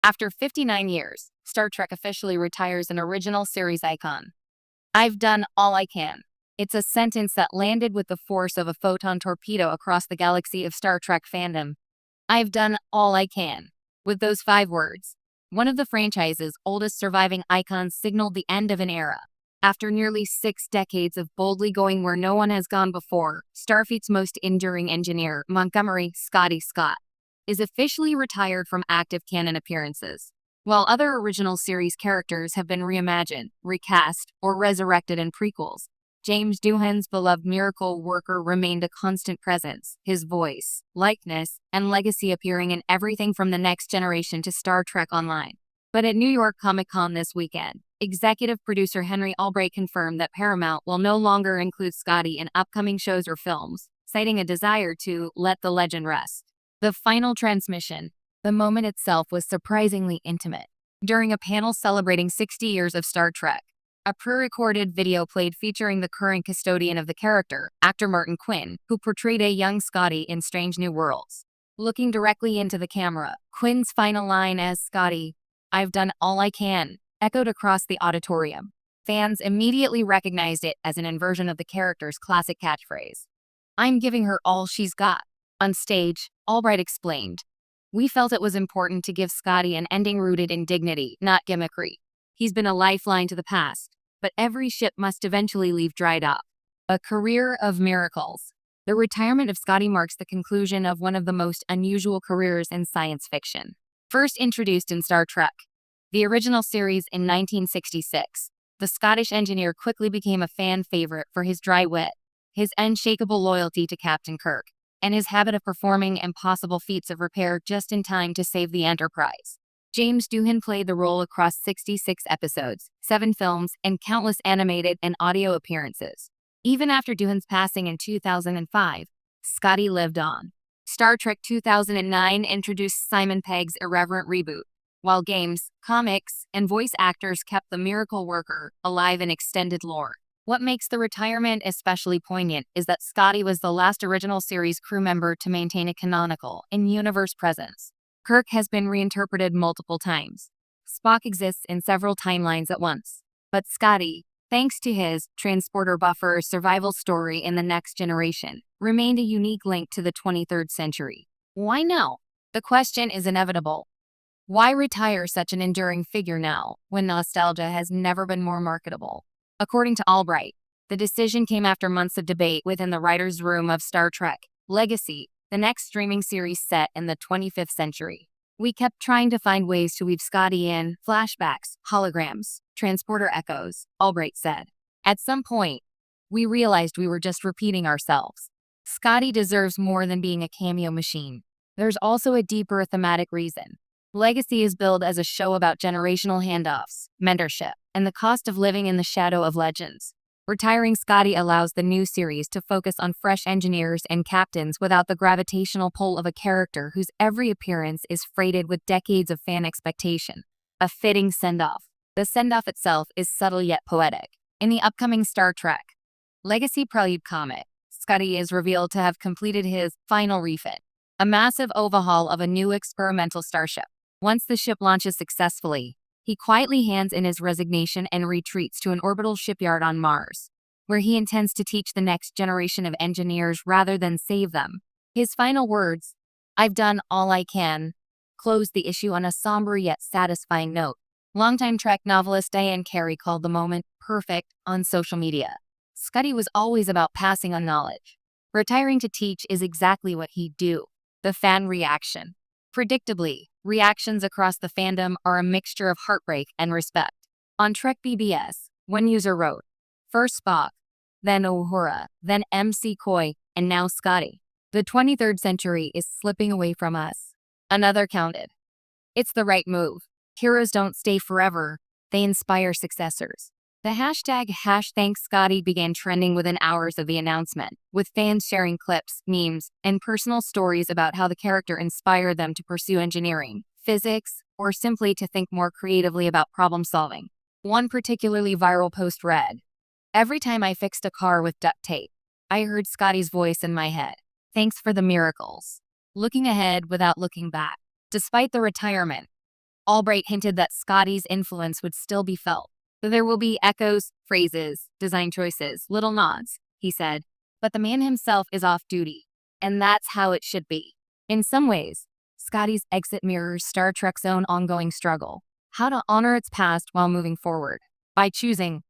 After 59 years, Star Trek officially retires an original series icon. I've done all I can. It's a sentence that landed with the force of a photon torpedo across the galaxy of Star Trek fandom. I've done all I can. With those 5 words, one of the franchise's oldest surviving icons signaled the end of an era. After nearly 6 decades of boldly going where no one has gone before, Starfleet's most enduring engineer, Montgomery Scotty Scott, is officially retired from active canon appearances. While other original series characters have been reimagined, recast, or resurrected in prequels, James Doohan's beloved miracle worker remained a constant presence, his voice, likeness, and legacy appearing in everything from The Next Generation to Star Trek Online. But at New York Comic Con this weekend, executive producer Henry Albright confirmed that Paramount will no longer include Scotty in upcoming shows or films, citing a desire to let the legend rest. The final transmission, the moment itself, was surprisingly intimate. During a panel celebrating 60 years of Star Trek, a pre-recorded video played featuring the current custodian of the character, actor Martin Quinn, who portrayed a young Scotty in Strange New Worlds. Looking directly into the camera, Quinn's final line as Scotty, "I've done all I can," echoed across the auditorium. Fans immediately recognized it as an inversion of the character's classic catchphrase, "I'm giving her all she's got." On stage, Albright explained, "We felt it was important to give Scotty an ending rooted in dignity, not gimmickry. He's been a lifeline to the past, but every ship must eventually leave dry dock." A career of miracles. The retirement of Scotty marks the conclusion of one of the most unusual careers in science fiction. First introduced in Star Trek, the original series in 1966, the Scottish engineer quickly became a fan favorite for his dry wit, his unshakable loyalty to Captain Kirk, and his habit of performing impossible feats of repair just in time to save the Enterprise. James Doohan played the role across 66 episodes, 7 films, and countless animated and audio appearances. Even after Doohan's passing in 2005, Scotty lived on. Star Trek 2009 introduced Simon Pegg's irreverent reboot, while games, comics, and voice actors kept the miracle worker alive in extended lore. What makes the retirement especially poignant is that Scotty was the last original series crew member to maintain a canonical, in-universe presence. Kirk has been reinterpreted multiple times. Spock exists in several timelines at once. But Scotty, thanks to his transporter buffer survival story in The Next Generation, remained a unique link to the 23rd century. Why now? The question is inevitable. Why retire such an enduring figure now, when nostalgia has never been more marketable? According to Albright, the decision came after months of debate within the writer's room of Star Trek Legacy, the next streaming series set in the 25th century. "We kept trying to find ways to weave Scotty in, flashbacks, holograms, transporter echoes," Albright said. "At some point, we realized we were just repeating ourselves. Scotty deserves more than being a cameo machine. There's also a deeper thematic reason. Legacy is billed as a show about generational handoffs, mentorship, and the cost of living in the shadow of legends. Retiring Scotty allows the new series to focus on fresh engineers and captains without the gravitational pull of a character whose every appearance is freighted with decades of fan expectation. A fitting send-off. The send-off itself is subtle yet poetic. In the upcoming Star Trek Legacy Prelude comic, Scotty is revealed to have completed his final refit, a massive overhaul of a new experimental starship. Once the ship launches successfully, he quietly hands in his resignation and retreats to an orbital shipyard on Mars, where he intends to teach the next generation of engineers rather than save them. His final words, "I've done all I can," closed the issue on a somber yet satisfying note. Longtime Trek novelist Diane Carey called the moment perfect on social media. Scotty was always about passing on knowledge. Retiring to teach is exactly what he'd do. The fan reaction. Predictably, reactions across the fandom are a mixture of heartbreak and respect. On Trek BBS, one user wrote, "First Spock, then Uhura, then MC Coy, and now Scotty. The 23rd century is slipping away from us." Another counted, "It's the right move. Heroes don't stay forever, they inspire successors." The hashtag #ThankScotty began trending within hours of the announcement, with fans sharing clips, memes, and personal stories about how the character inspired them to pursue engineering, physics, or simply to think more creatively about problem solving. One particularly viral post read, "Every time I fixed a car with duct tape, I heard Scotty's voice in my head. Thanks for the miracles." Looking ahead without looking back. Despite the retirement, Albright hinted that Scotty's influence would still be felt. There will be echoes, phrases, design choices, little nods, he said. But the man himself is off duty. And that's how it should be. In some ways, Scotty's exit mirrors Star Trek's own ongoing struggle. How to honor its past while moving forward. By choosing